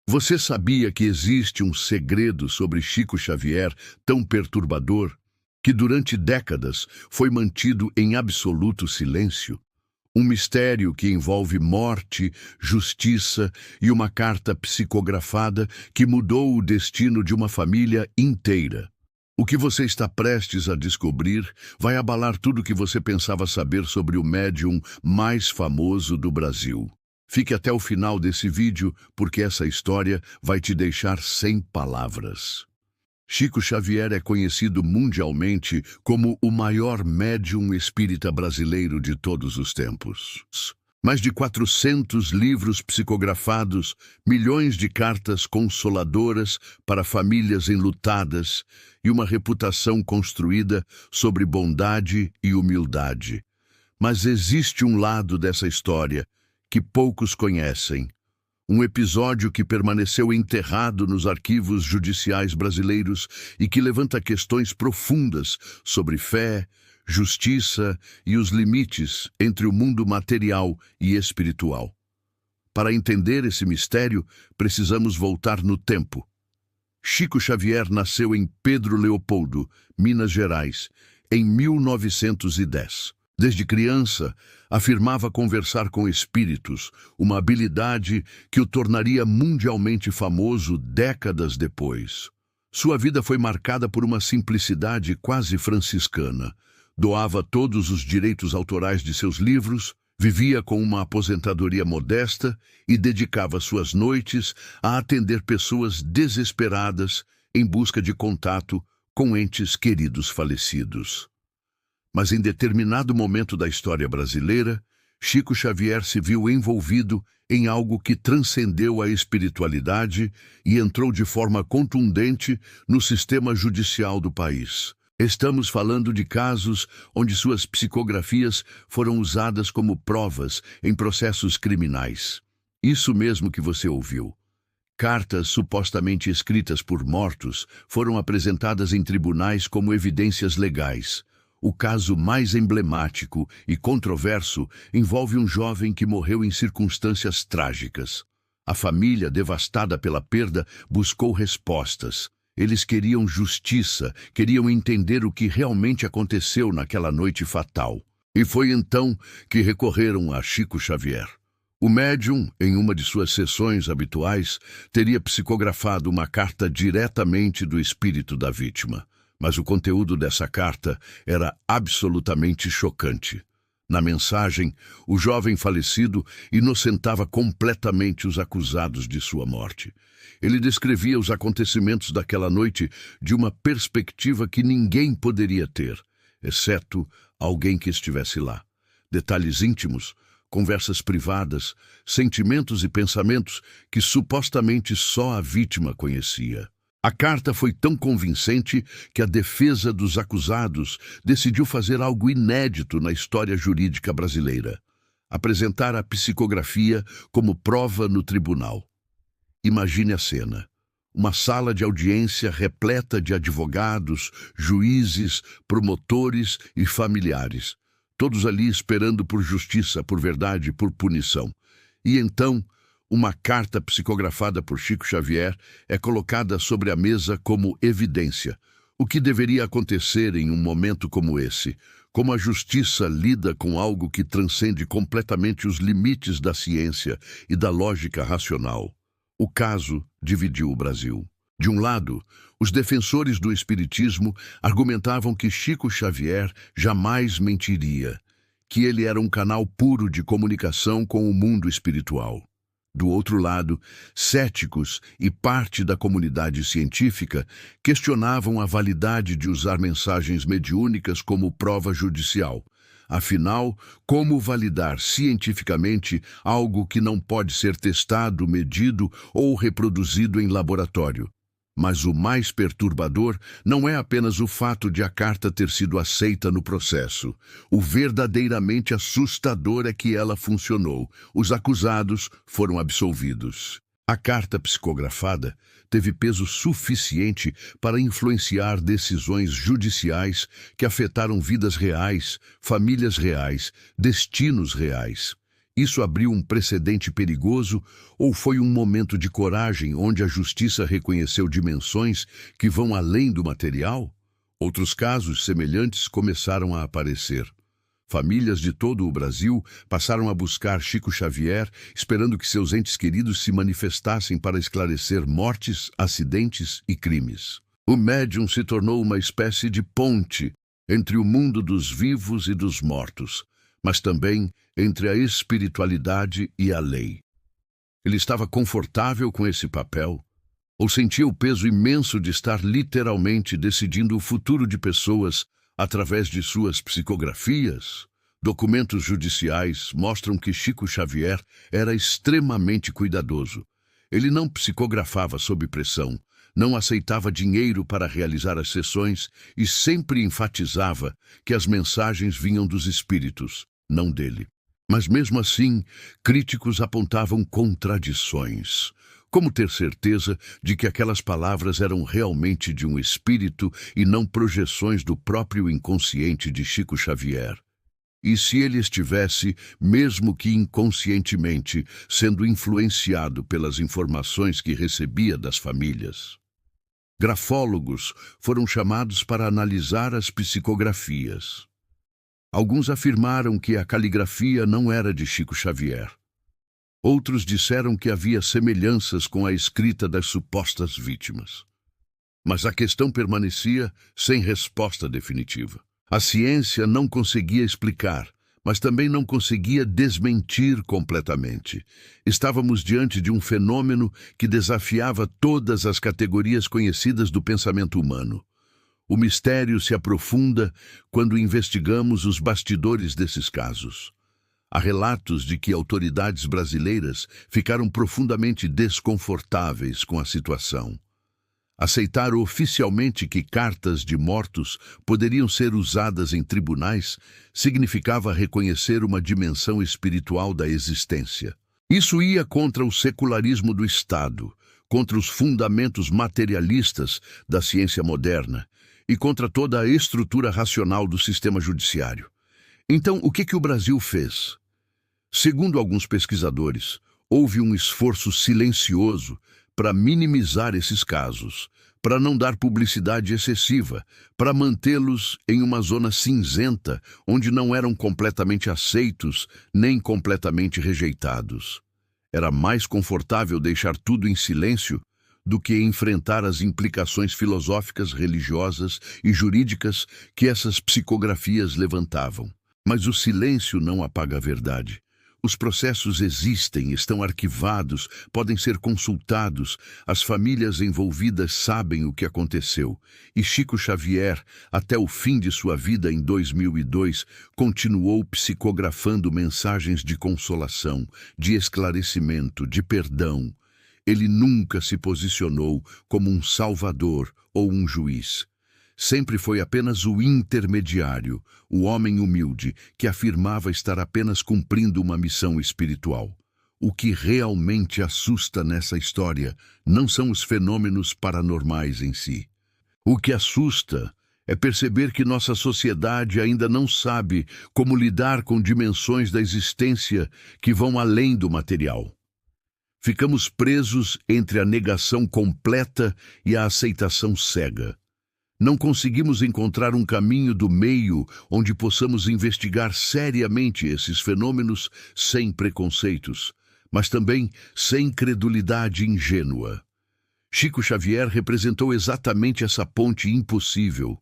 Você sabia que existe um segredo sobre Chico Xavier tão perturbador que durante décadas foi mantido em absoluto silêncio? Um mistério que envolve morte, justiça e uma carta psicografada que mudou o destino de uma família inteira. O que você está prestes a descobrir vai abalar tudo o que você pensava saber sobre o médium mais famoso do Brasil. Fique até o final desse vídeo, porque essa história vai te deixar sem palavras. Chico Xavier é conhecido mundialmente como o maior médium espírita brasileiro de todos os tempos. Mais de 400 livros psicografados, milhões de cartas consoladoras para famílias enlutadas e uma reputação construída sobre bondade e humildade. Mas existe um lado dessa história que poucos conhecem. Um episódio que permaneceu enterrado nos arquivos judiciais brasileiros e que levanta questões profundas sobre fé, justiça e os limites entre o mundo material e espiritual. Para entender esse mistério, precisamos voltar no tempo. Chico Xavier nasceu em Pedro Leopoldo, Minas Gerais, em 1910. Desde criança, afirmava conversar com espíritos, uma habilidade que o tornaria mundialmente famoso décadas depois. Sua vida foi marcada por uma simplicidade quase franciscana. Doava todos os direitos autorais de seus livros, vivia com uma aposentadoria modesta e dedicava suas noites a atender pessoas desesperadas em busca de contato com entes queridos falecidos. Mas em determinado momento da história brasileira, Chico Xavier se viu envolvido em algo que transcendeu a espiritualidade e entrou de forma contundente no sistema judicial do país. Estamos falando de casos onde suas psicografias foram usadas como provas em processos criminais. Isso mesmo que você ouviu. Cartas supostamente escritas por mortos foram apresentadas em tribunais como evidências legais. O caso mais emblemático e controverso envolve um jovem que morreu em circunstâncias trágicas. A família, devastada pela perda, buscou respostas. Eles queriam justiça, queriam entender o que realmente aconteceu naquela noite fatal. E foi então que recorreram a Chico Xavier. O médium, em uma de suas sessões habituais, teria psicografado uma carta diretamente do espírito da vítima. Mas o conteúdo dessa carta era absolutamente chocante. Na mensagem, o jovem falecido inocentava completamente os acusados de sua morte. Ele descrevia os acontecimentos daquela noite de uma perspectiva que ninguém poderia ter, exceto alguém que estivesse lá. Detalhes íntimos, conversas privadas, sentimentos e pensamentos que supostamente só a vítima conhecia. A carta foi tão convincente que a defesa dos acusados decidiu fazer algo inédito na história jurídica brasileira: apresentar a psicografia como prova no tribunal. Imagine a cena: uma sala de audiência repleta de advogados, juízes, promotores e familiares, todos ali esperando por justiça, por verdade, por punição. E então, uma carta psicografada por Chico Xavier é colocada sobre a mesa como evidência. O que deveria acontecer em um momento como esse? Como a justiça lida com algo que transcende completamente os limites da ciência e da lógica racional? O caso dividiu o Brasil. De um lado, os defensores do espiritismo argumentavam que Chico Xavier jamais mentiria, que ele era um canal puro de comunicação com o mundo espiritual. Do outro lado, céticos e parte da comunidade científica questionavam a validade de usar mensagens mediúnicas como prova judicial. Afinal, como validar cientificamente algo que não pode ser testado, medido ou reproduzido em laboratório? Mas o mais perturbador não é apenas o fato de a carta ter sido aceita no processo. O verdadeiramente assustador é que ela funcionou. Os acusados foram absolvidos. A carta psicografada teve peso suficiente para influenciar decisões judiciais que afetaram vidas reais, famílias reais, destinos reais. Isso abriu um precedente perigoso ou foi um momento de coragem onde a justiça reconheceu dimensões que vão além do material? Outros casos semelhantes começaram a aparecer. Famílias de todo o Brasil passaram a buscar Chico Xavier, esperando que seus entes queridos se manifestassem para esclarecer mortes, acidentes e crimes. O médium se tornou uma espécie de ponte entre o mundo dos vivos e dos mortos, mas também entre a espiritualidade e a lei. Ele estava confortável com esse papel, ou sentia o peso imenso de estar literalmente decidindo o futuro de pessoas através de suas psicografias? Documentos judiciais mostram que Chico Xavier era extremamente cuidadoso. Ele não psicografava sob pressão, não aceitava dinheiro para realizar as sessões e sempre enfatizava que as mensagens vinham dos espíritos, não dele. Mas mesmo assim, críticos apontavam contradições. Como ter certeza de que aquelas palavras eram realmente de um espírito e não projeções do próprio inconsciente de Chico Xavier? E se ele estivesse, mesmo que inconscientemente, sendo influenciado pelas informações que recebia das famílias? Grafólogos foram chamados para analisar as psicografias. Alguns afirmaram que a caligrafia não era de Chico Xavier. Outros disseram que havia semelhanças com a escrita das supostas vítimas. Mas a questão permanecia sem resposta definitiva. A ciência não conseguia explicar, mas também não conseguia desmentir completamente. Estávamos diante de um fenômeno que desafiava todas as categorias conhecidas do pensamento humano. O mistério se aprofunda quando investigamos os bastidores desses casos. Há relatos de que autoridades brasileiras ficaram profundamente desconfortáveis com a situação. Aceitar oficialmente que cartas de mortos poderiam ser usadas em tribunais significava reconhecer uma dimensão espiritual da existência. Isso ia contra o secularismo do Estado, contra os fundamentos materialistas da ciência moderna e contra toda a estrutura racional do sistema judiciário. Então, o que o Brasil fez? Segundo alguns pesquisadores, houve um esforço silencioso para minimizar esses casos, para não dar publicidade excessiva, para mantê-los em uma zona cinzenta, onde não eram completamente aceitos nem completamente rejeitados. Era mais confortável deixar tudo em silêncio do que enfrentar as implicações filosóficas, religiosas e jurídicas que essas psicografias levantavam. Mas o silêncio não apaga a verdade. Os processos existem, estão arquivados, podem ser consultados, as famílias envolvidas sabem o que aconteceu. E Chico Xavier, até o fim de sua vida em 2002, continuou psicografando mensagens de consolação, de esclarecimento, de perdão. Ele nunca se posicionou como um salvador ou um juiz. Sempre foi apenas o intermediário, o homem humilde, que afirmava estar apenas cumprindo uma missão espiritual. O que realmente assusta nessa história não são os fenômenos paranormais em si. O que assusta é perceber que nossa sociedade ainda não sabe como lidar com dimensões da existência que vão além do material. Ficamos presos entre a negação completa e a aceitação cega. Não conseguimos encontrar um caminho do meio onde possamos investigar seriamente esses fenômenos sem preconceitos, mas também sem credulidade ingênua. Chico Xavier representou exatamente essa ponte impossível.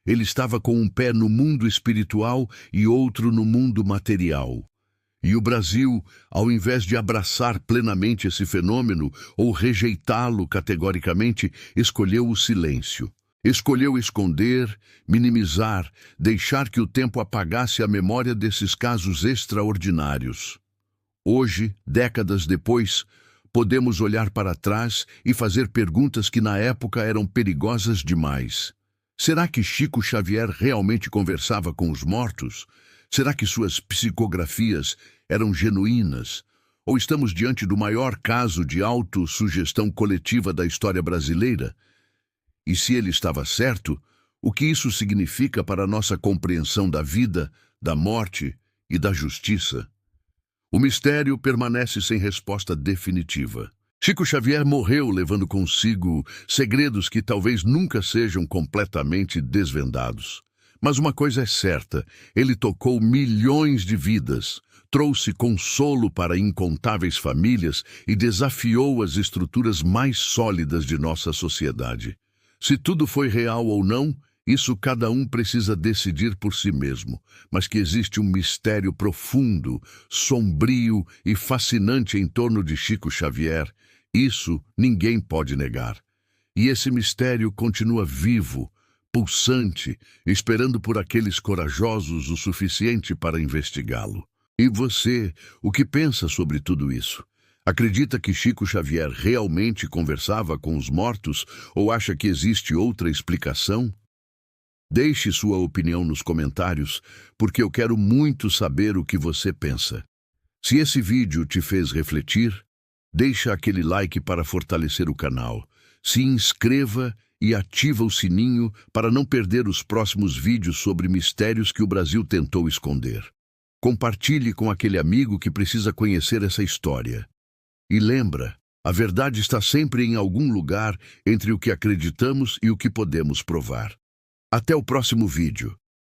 Ele estava com um pé no mundo espiritual e outro no mundo material. E o Brasil, ao invés de abraçar plenamente esse fenômeno ou rejeitá-lo categoricamente, escolheu o silêncio. Escolheu esconder, minimizar, deixar que o tempo apagasse a memória desses casos extraordinários. Hoje, décadas depois, podemos olhar para trás e fazer perguntas que na época eram perigosas demais. Será que Chico Xavier realmente conversava com os mortos? Será que suas psicografias eram genuínas? Ou estamos diante do maior caso de autossugestão coletiva da história brasileira? E se ele estava certo, o que isso significa para a nossa compreensão da vida, da morte e da justiça? O mistério permanece sem resposta definitiva. Chico Xavier morreu levando consigo segredos que talvez nunca sejam completamente desvendados. Mas uma coisa é certa, ele tocou milhões de vidas, trouxe consolo para incontáveis famílias e desafiou as estruturas mais sólidas de nossa sociedade. Se tudo foi real ou não, isso cada um precisa decidir por si mesmo, mas que existe um mistério profundo, sombrio e fascinante em torno de Chico Xavier, isso ninguém pode negar. E esse mistério continua vivo, pulsante, esperando por aqueles corajosos o suficiente para investigá-lo. E você, o que pensa sobre tudo isso? Acredita que Chico Xavier realmente conversava com os mortos ou acha que existe outra explicação? Deixe sua opinião nos comentários, porque eu quero muito saber o que você pensa. Se esse vídeo te fez refletir, deixa aquele like para fortalecer o canal. Se inscreva e ativa o sininho para não perder os próximos vídeos sobre mistérios que o Brasil tentou esconder. Compartilhe com aquele amigo que precisa conhecer essa história. E lembra, a verdade está sempre em algum lugar entre o que acreditamos e o que podemos provar. Até o próximo vídeo.